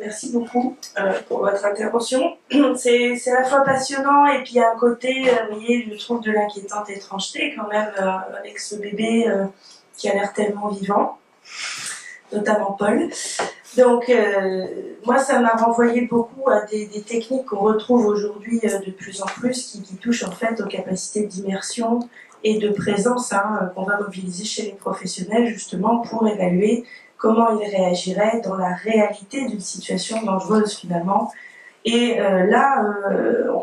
Merci beaucoup pour votre intervention. C'est à la fois passionnant et puis il y a un côté, vous voyez, je trouve de l'inquiétante étrangeté quand même avec ce bébé qui a l'air tellement vivant, notamment Paul. Donc moi ça m'a renvoyé beaucoup à des techniques qu'on retrouve aujourd'hui de plus en plus qui touchent en fait aux capacités d'immersion et de présence qu'on va mobiliser chez les professionnels justement pour évaluer comment ils réagiraient dans la réalité d'une situation dangereuse finalement. Et là,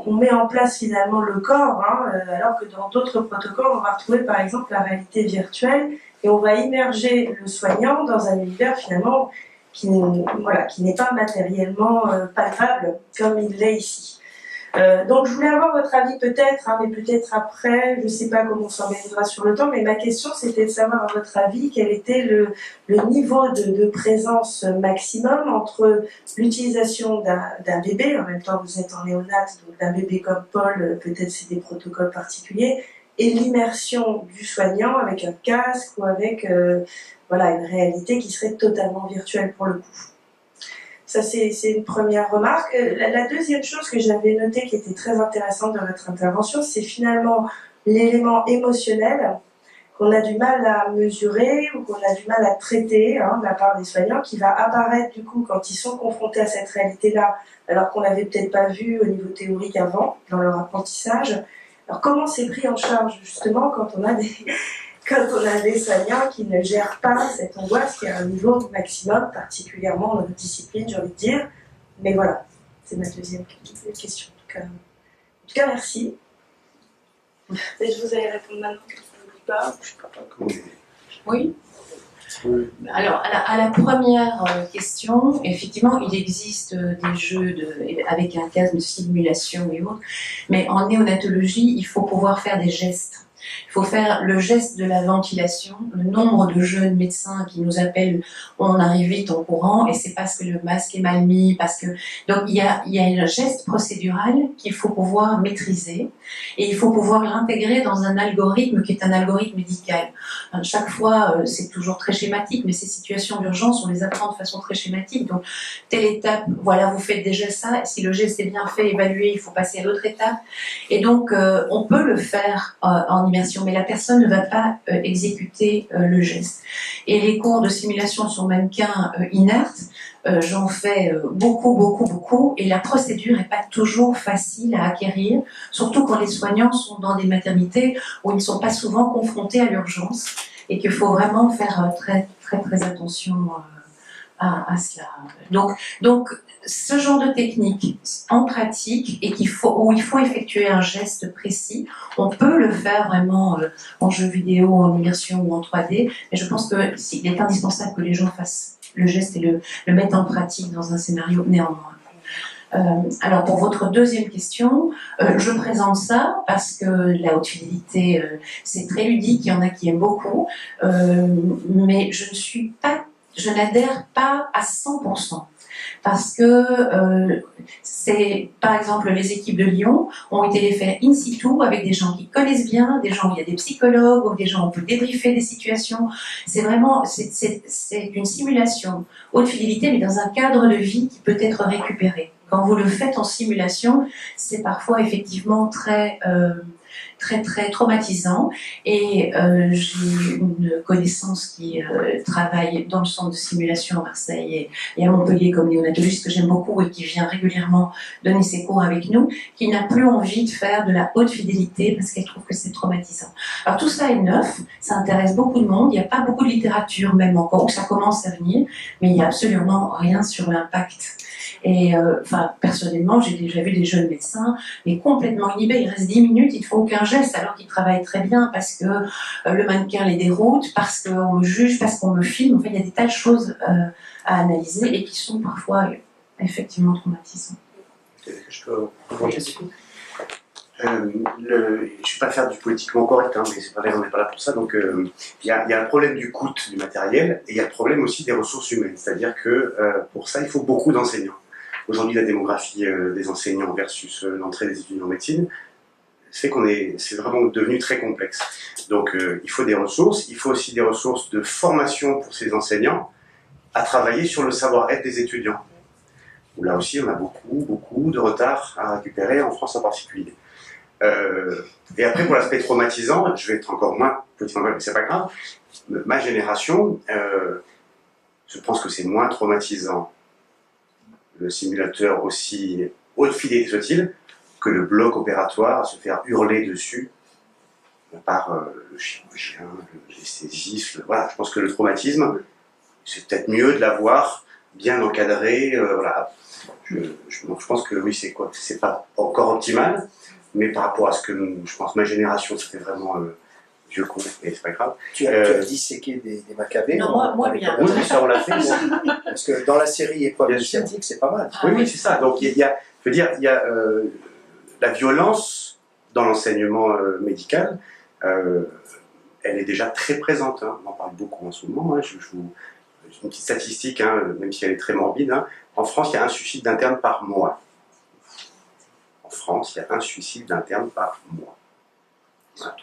on met en place finalement le corps, alors que dans d'autres protocoles, on va retrouver par exemple la réalité virtuelle et on va immerger le soignant dans un univers finalement qui n'est pas matériellement palpable comme il l'est ici. Donc je voulais avoir votre avis peut-être, mais peut-être après, je ne sais pas comment on s'organisera sur le temps, mais ma question c'était de savoir à votre avis quel était le niveau de présence maximum entre l'utilisation d'un bébé, en même temps vous êtes en néonate, donc d'un bébé comme Paul, peut-être c'est des protocoles particuliers, et l'immersion du soignant avec un casque ou avec une réalité qui serait totalement virtuelle pour le coup. Ça, c'est une première remarque. La deuxième chose que j'avais notée qui était très intéressante dans votre intervention, c'est finalement l'élément émotionnel qu'on a du mal à mesurer ou qu'on a du mal à traiter de la part des soignants, qui va apparaître du coup quand ils sont confrontés à cette réalité-là, alors qu'on l'avait peut-être pas vu au niveau théorique avant, dans leur apprentissage. Alors comment c'est pris en charge justement quand on a des soignants qui ne gèrent pas cette angoisse qui est à un niveau maximum, particulièrement dans notre discipline, j'ai envie de dire. Mais voilà, c'est ma deuxième question. En tout cas merci. Et je vous allez répondre maintenant, ça ne oublie pas. Oui. Alors, à la première question, effectivement, il existe des jeux avec un casque de simulation et autres, mais en néonatologie, il faut pouvoir faire des gestes. Il faut faire le geste de la ventilation. Le nombre de jeunes médecins qui nous appellent, on arrive vite en courant, et c'est parce que le masque est mal mis, donc il y a un geste procédural qu'il faut pouvoir maîtriser, et il faut pouvoir l'intégrer dans un algorithme qui est un algorithme médical. Chaque fois, c'est toujours très schématique, mais ces situations d'urgence, on les apprend de façon très schématique. Donc, telle étape, voilà, vous faites déjà ça. Si le geste est bien fait, évalué, il faut passer à l'autre étape. Et donc, on peut le faire en immersion, mais la personne ne va pas exécuter le geste. Et les cours de simulation sur mannequin inerte, j'en fais beaucoup, et la procédure n'est pas toujours facile à acquérir, surtout quand les soignants sont dans des maternités où ils ne sont pas souvent confrontés à l'urgence, et qu'il faut vraiment faire très attention à cela. Donc, ce genre de technique en pratique et où il faut effectuer un geste précis, on peut le faire vraiment en jeu vidéo, en immersion ou en 3D, mais je pense qu'il est indispensable que les gens fassent le geste et le mettent en pratique dans un scénario néanmoins. Alors pour votre deuxième question, je présente ça parce que la haute fidélité, c'est très ludique, il y en a qui aiment beaucoup, mais je n'adhère pas à 100%. Parce que c'est, par exemple, les équipes de Lyon ont été les faire in situ avec des gens qui connaissent bien, des gens où il y a des psychologues, ou des gens où on peut débriefer des situations. C'est vraiment, c'est une simulation haute fidélité, mais dans un cadre de vie qui peut être récupéré. Quand vous le faites en simulation, c'est parfois effectivement très traumatisant, et j'ai une connaissance qui travaille dans le centre de simulation à Marseille et à Montpellier comme néonatologiste, que j'aime beaucoup et qui vient régulièrement donner ses cours avec nous, qui n'a plus envie de faire de la haute fidélité parce qu'elle trouve que c'est traumatisant. Alors tout ça est neuf, ça intéresse beaucoup de monde, il n'y a pas beaucoup de littérature même encore, où ça commence à venir, mais il n'y a absolument rien sur l'impact. Et personnellement, j'ai déjà vu des jeunes médecins, mais complètement inhibés. Il reste 10 minutes, ils ne font aucun geste, alors qu'ils travaillent très bien parce que le mannequin les déroute, parce qu'on me juge, parce qu'on me filme. Enfin, il y a des tas de choses à analyser et qui sont parfois effectivement traumatisantes. Je peux rebondir dessus. Je ne vais pas faire du politiquement correct, mais c'est pareil, on n'est pas là pour ça. Donc, il y a le problème du coût du matériel, et il y a le problème aussi des ressources humaines. C'est-à-dire que pour ça, il faut beaucoup d'enseignants. Aujourd'hui, la démographie des enseignants versus l'entrée des étudiants en médecine, c'est vraiment devenu très complexe. Donc, il faut des ressources. Il faut aussi des ressources de formation pour ces enseignants à travailler sur le savoir-être des étudiants. où là aussi on a beaucoup de retard à récupérer, en France en particulier. Et après, pour l'aspect traumatisant, je vais être encore moins petit, mais c'est pas grave. Ma génération, je pense que c'est moins traumatisant, le simulateur aussi haute fidélité soit-il, que le bloc opératoire à se faire hurler dessus par le chirurgien, l'anesthésiste. Voilà, je pense que le traumatisme, c'est peut-être mieux de l'avoir bien encadré. Voilà. Donc je pense que oui, c'est pas encore optimal, mais par rapport à ce que je pense ma génération, c'était vraiment vieux con, et c'est pas grave. Tu as disséqué des macabées. Non, moi bien. Oui, ça on l'a fait. Parce que dans la série Épreuve initiatique, c'est pas mal. Oui, c'est ça. Donc il y a la violence dans l'enseignement médical. Elle est déjà très présente. Hein. On en parle beaucoup en ce moment. Hein. Une petite statistique, hein, même si elle est très morbide. Hein. En France, il y a un suicide d'interne par mois. En France, il y a un suicide d'interne par mois. Voilà.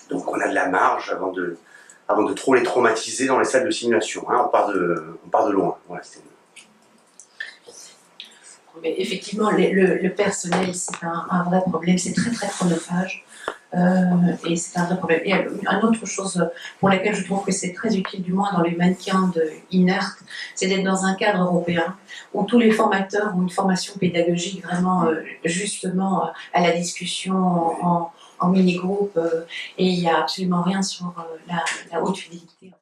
Donc on a de la marge avant de trop les traumatiser dans les salles de simulation. Hein. On part de loin. Voilà, mais effectivement, le personnel, c'est un vrai problème. C'est très chronophage. Et c'est un vrai problème. Et une autre chose pour laquelle je trouve que c'est très utile, du moins dans les mannequins inertes, c'est d'être dans un cadre européen où tous les formateurs ont une formation pédagogique vraiment justement à la discussion en mini-groupe et il n'y a absolument rien sur la haute fidélité.